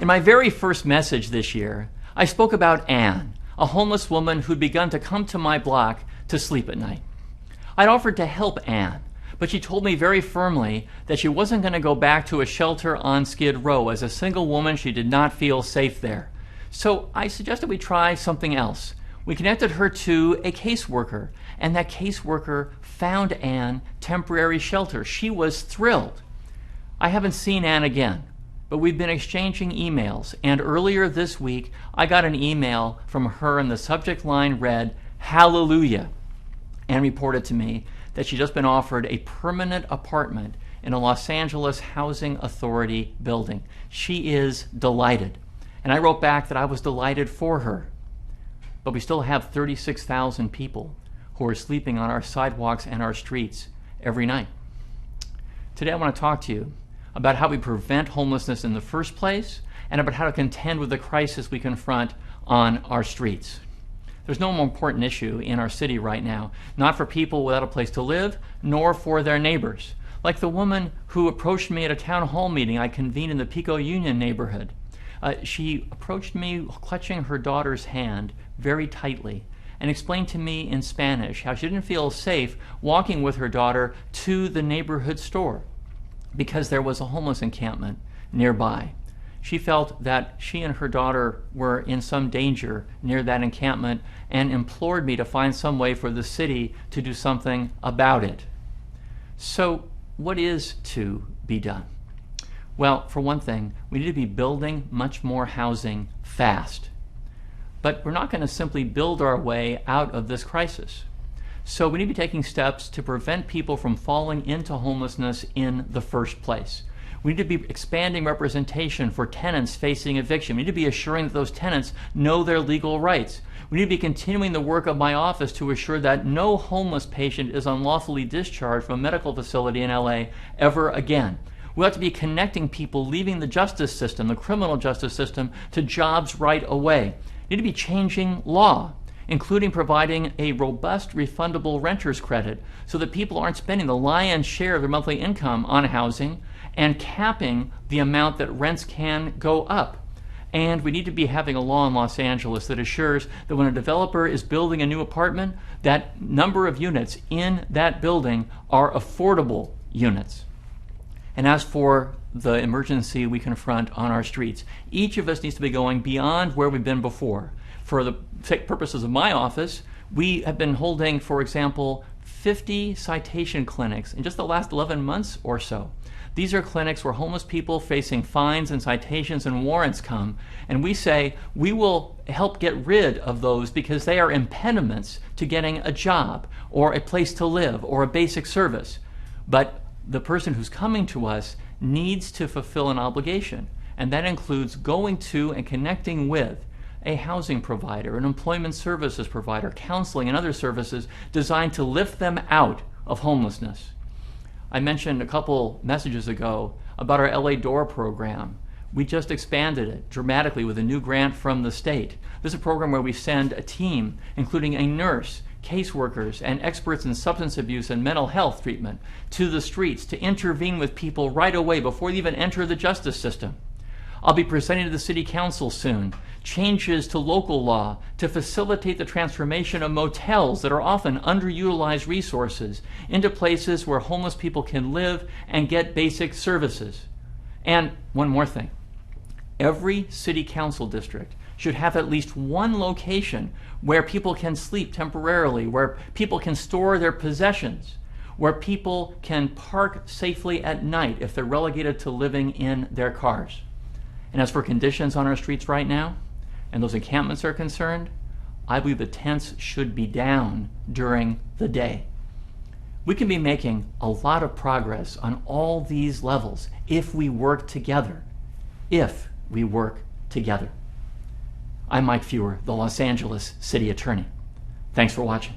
In my very first message this year, I spoke about Anne, a homeless woman who'd begun to come to my block to sleep at night. I'd offered to help Anne, but she told me very firmly that she wasn't going to go back to a shelter on Skid Row. As a single woman, she did not feel safe there. So I suggested we try something else. We connected her to a caseworker, and that caseworker found Anne temporary shelter. She was thrilled. I haven't seen Anne again, but we've been exchanging emails, and earlier this week I got an email from her and the subject line read, "Hallelujah," and reported to me that she'd just been offered a permanent apartment in a Los Angeles Housing Authority building. She is delighted. And I wrote back that I was delighted for her. But we still have 36,000 people who are sleeping on our sidewalks and our streets every night. Today I want to talk to you about how we prevent homelessness in the first place and about how to contend with the crisis we confront on our streets. There's no more important issue in our city right now, not for people without a place to live, nor for their neighbors. Like the woman who approached me at a town hall meeting I convened in the Pico Union neighborhood. She approached me clutching her daughter's hand very tightly and explained to me in Spanish how she didn't feel safe walking with her daughter to the neighborhood store because there was a homeless encampment nearby. She felt that she and her daughter were in some danger near that encampment and implored me to find some way for the city to do something about it. So what is to be done? Well, for one thing, we need to be building much more housing fast. But we're not going to simply build our way out of this crisis. So we need to be taking steps to prevent people from falling into homelessness in the first place. We need to be expanding representation for tenants facing eviction. We need to be assuring that those tenants know their legal rights. We need to be continuing the work of my office to assure that no homeless patient is unlawfully discharged from a medical facility in LA ever again. We have to be connecting people leaving the justice system, the criminal justice system, to jobs right away. We need to be changing law, including providing a robust refundable renter's credit so that people aren't spending the lion's share of their monthly income on housing and capping the amount that rents can go up. And we need to be having a law in Los Angeles that assures that when a developer is building a new apartment, that number of units in that building are affordable units. And as for the emergency we confront on our streets, each of us needs to be going beyond where we've been before. For the purposes of my office, we have been holding, for example, 50 citation clinics in just the last 11 months or so. These are clinics where homeless people facing fines and citations and warrants come, and we say we will help get rid of those because they are impediments to getting a job or a place to live or a basic service. But the person who's coming to us needs to fulfill an obligation, and that includes going to and connecting with a housing provider, an employment services provider, counseling and other services designed to lift them out of homelessness. I mentioned a couple messages ago about our LA Door program. We just expanded it dramatically with a new grant from the state. This is a program where we send a team, including a nurse, caseworkers, and experts in substance abuse and mental health treatment, to the streets to intervene with people right away before they even enter the justice system. I'll be presenting to the City Council soon changes to local law to facilitate the transformation of motels that are often underutilized resources into places where homeless people can live and get basic services. And one more thing. Every City Council district should have at least one location where people can sleep temporarily, where people can store their possessions, where people can park safely at night if they're relegated to living in their cars. And as for conditions on our streets right now, and those encampments are concerned, I believe the tents should be down during the day. We can be making a lot of progress on all these levels if we work together. If we work together. I'm Mike Feuer, the Los Angeles City Attorney. Thanks for watching.